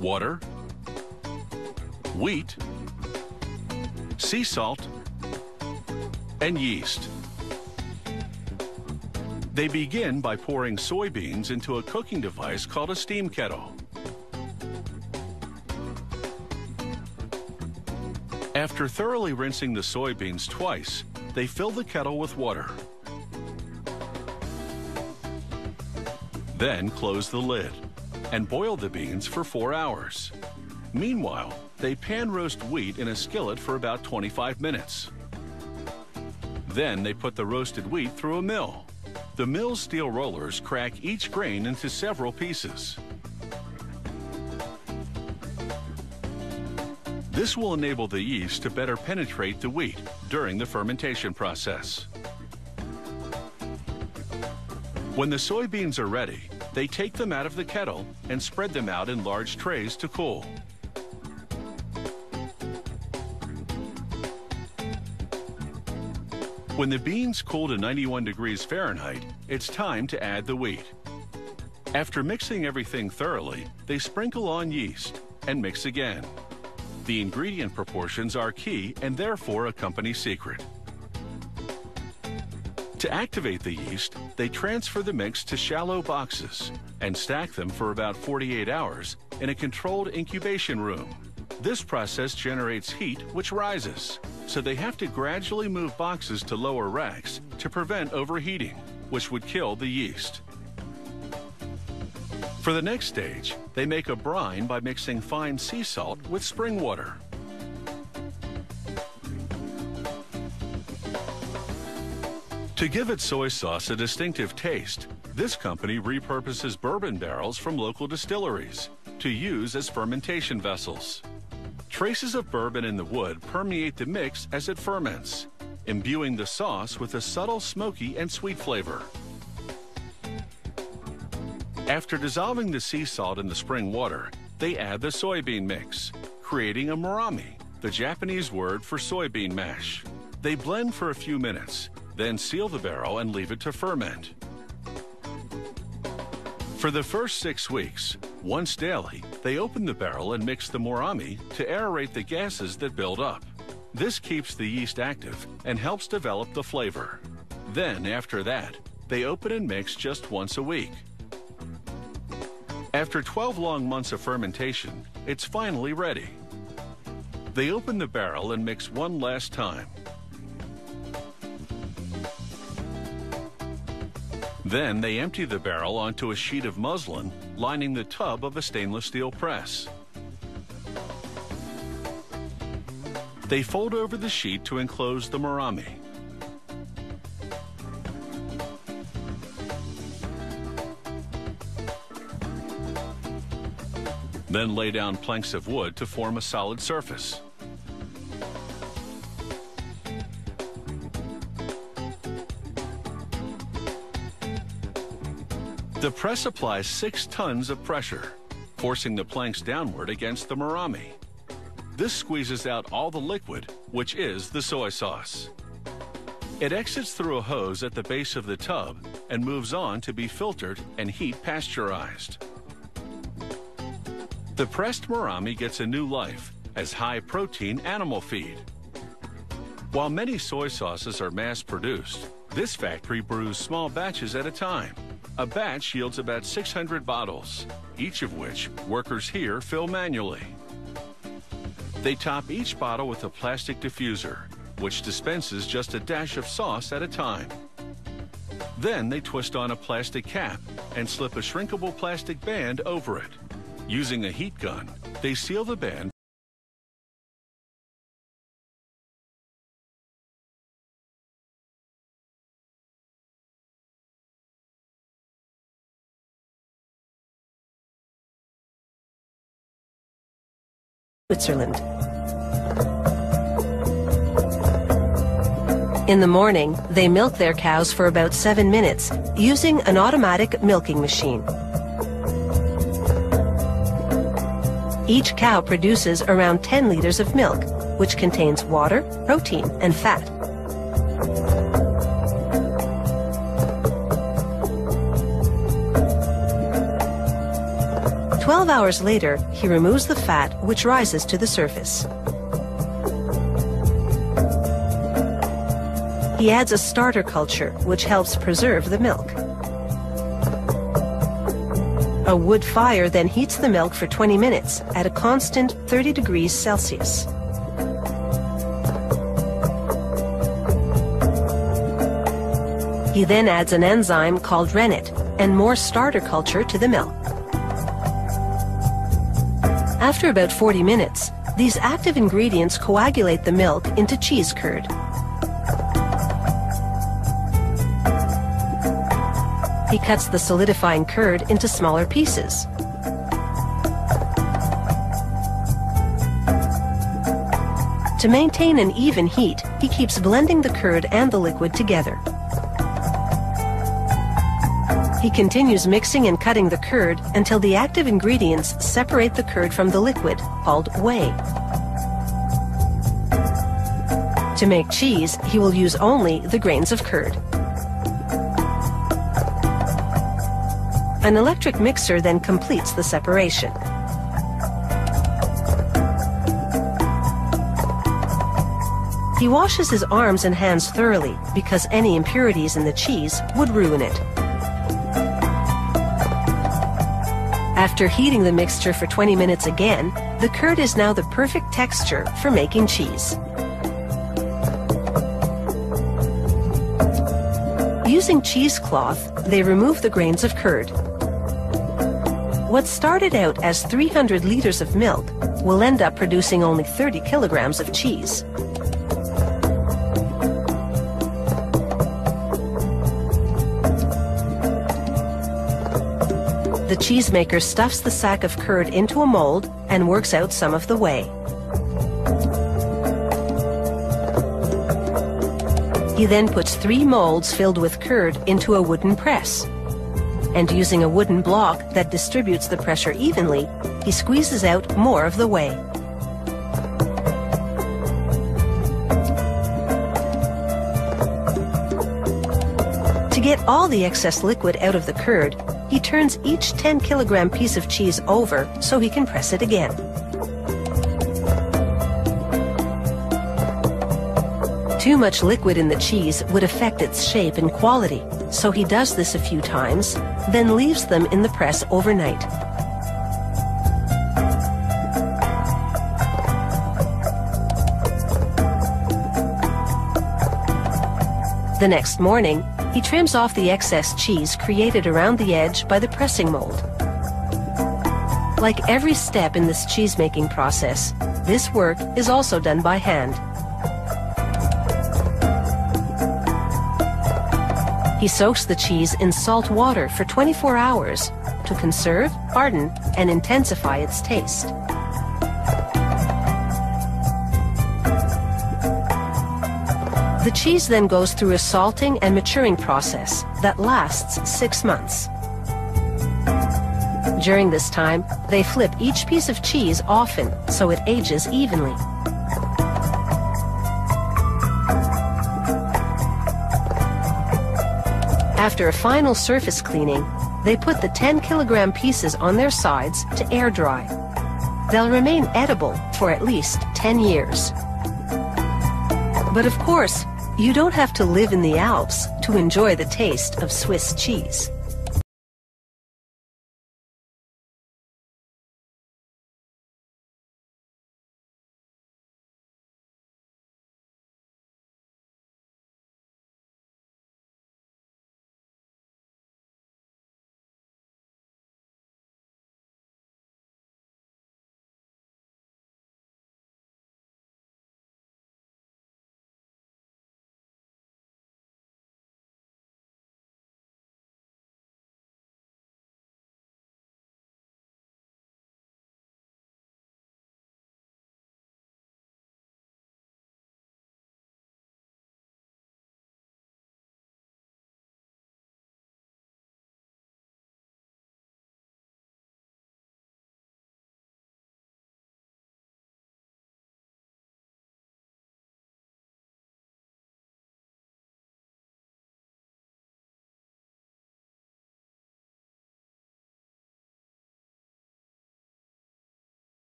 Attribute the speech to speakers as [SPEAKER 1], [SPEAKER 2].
[SPEAKER 1] water, wheat, sea salt, and yeast. They begin by pouring soybeans into a cooking device called a steam kettle. After thoroughly rinsing the soybeans twice, they fill the kettle with water. Then close the lid and boil the beans for 4 hours. Meanwhile, they pan roast wheat in a skillet for about 25 minutes. Then they put the roasted wheat through a mill. The mill's steel rollers crack each grain into several pieces. This will enable the yeast to better penetrate the wheat during the fermentation process. When the soybeans are ready, they take them out of the kettle and spread them out in large trays to cool. When the beans cool to 91 degrees Fahrenheit, it's time to add the wheat. After mixing everything thoroughly, they sprinkle on yeast and mix again. The ingredient proportions are key and therefore a company secret. To activate the yeast, they transfer the mix to shallow boxes and stack them for about 48 hours in a controlled incubation room. This process generates heat which rises, so they have to gradually move boxes to lower racks to prevent overheating, which would kill the yeast. For the next stage, they make a brine by mixing fine sea salt with spring water. To give its soy sauce a distinctive taste, this company repurposes bourbon barrels from local distilleries to use as fermentation vessels. Traces of bourbon in the wood permeate the mix as it ferments, imbuing the sauce with a subtle smoky and sweet flavor. After dissolving the sea salt in the spring water, they add the soybean mix, creating a murami, the Japanese word for soybean mash. They blend for a few minutes, then seal the barrel and leave it to ferment. For the first 6 weeks, once daily, they open the barrel and mix the murami to aerate the gases that build up. This keeps the yeast active and helps develop the flavor. Then, after that, they open and mix just once a week. After 12 long months of fermentation, it's finally ready. They open the barrel and mix one last time. Then they empty the barrel onto a sheet of muslin lining the tub of a stainless steel press. They fold over the sheet to enclose the murami. Then lay down planks of wood to form a solid surface. The press applies 6 tons of pressure, forcing the planks downward against the murami. This squeezes out all the liquid, which is the soy sauce. It exits through a hose at the base of the tub and moves on to be filtered and heat pasteurized. The pressed murami gets a new life as high-protein animal feed. While many soy sauces are mass-produced, this factory brews small batches at a time. A batch yields about 600 bottles, each of which workers here fill manually. They top each bottle with a plastic diffuser, which dispenses just a dash of sauce at a time. Then they twist on a plastic cap and slip a shrinkable plastic band over it. Using a heat gun, they seal the band.
[SPEAKER 2] Switzerland. In the morning, they milk their cows for about 7 minutes using an automatic milking machine. Each cow produces around 10 liters of milk, which contains water, protein, and fat. 12 hours later, he removes the fat, which rises to the surface. He adds a starter culture, which helps preserve the milk. A wood fire then heats the milk for 20 minutes at a constant 30 degrees Celsius. He then adds an enzyme called rennet and more starter culture to the milk. After about 40 minutes, these active ingredients coagulate the milk into cheese curd. He cuts the solidifying curd into smaller pieces. To maintain an even heat, he keeps blending the curd and the liquid together. He continues mixing and cutting the curd until the active ingredients separate the curd from the liquid, called whey. To make cheese, he will use only the grains of curd. An electric mixer then completes the separation. He washes his arms and hands thoroughly because any impurities in the cheese would ruin it. After heating the mixture for 20 minutes again, the curd is now the perfect texture for making cheese. Using cheesecloth, they remove the grains of curd. What started out as 300 liters of milk will end up producing only 30 kilograms of cheese. The cheesemaker stuffs the sack of curd into a mold and works out some of the whey. He then puts 3 molds filled with curd into a wooden press. And using a wooden block that distributes the pressure evenly, he squeezes out more of the whey. To get all the excess liquid out of the curd, he turns each 10-kilogram piece of cheese over so he can press it again. Too much liquid in the cheese would affect its shape and quality, so he does this a few times, then leaves them in the press overnight. The next morning, he trims off the excess cheese created around the edge by the pressing mold. Like every step in this cheese-making process, this work is also done by hand. He soaks the cheese in salt water for 24 hours to conserve, harden, and intensify its taste. The cheese then goes through a salting and maturing process that lasts 6 months. During this time, they flip each piece of cheese often so it ages evenly. After a final surface cleaning, they put the 10-kilogram pieces on their sides to air dry. They'll remain edible for at least 10 years. But of course, you don't have to live in the Alps to enjoy the taste of Swiss cheese.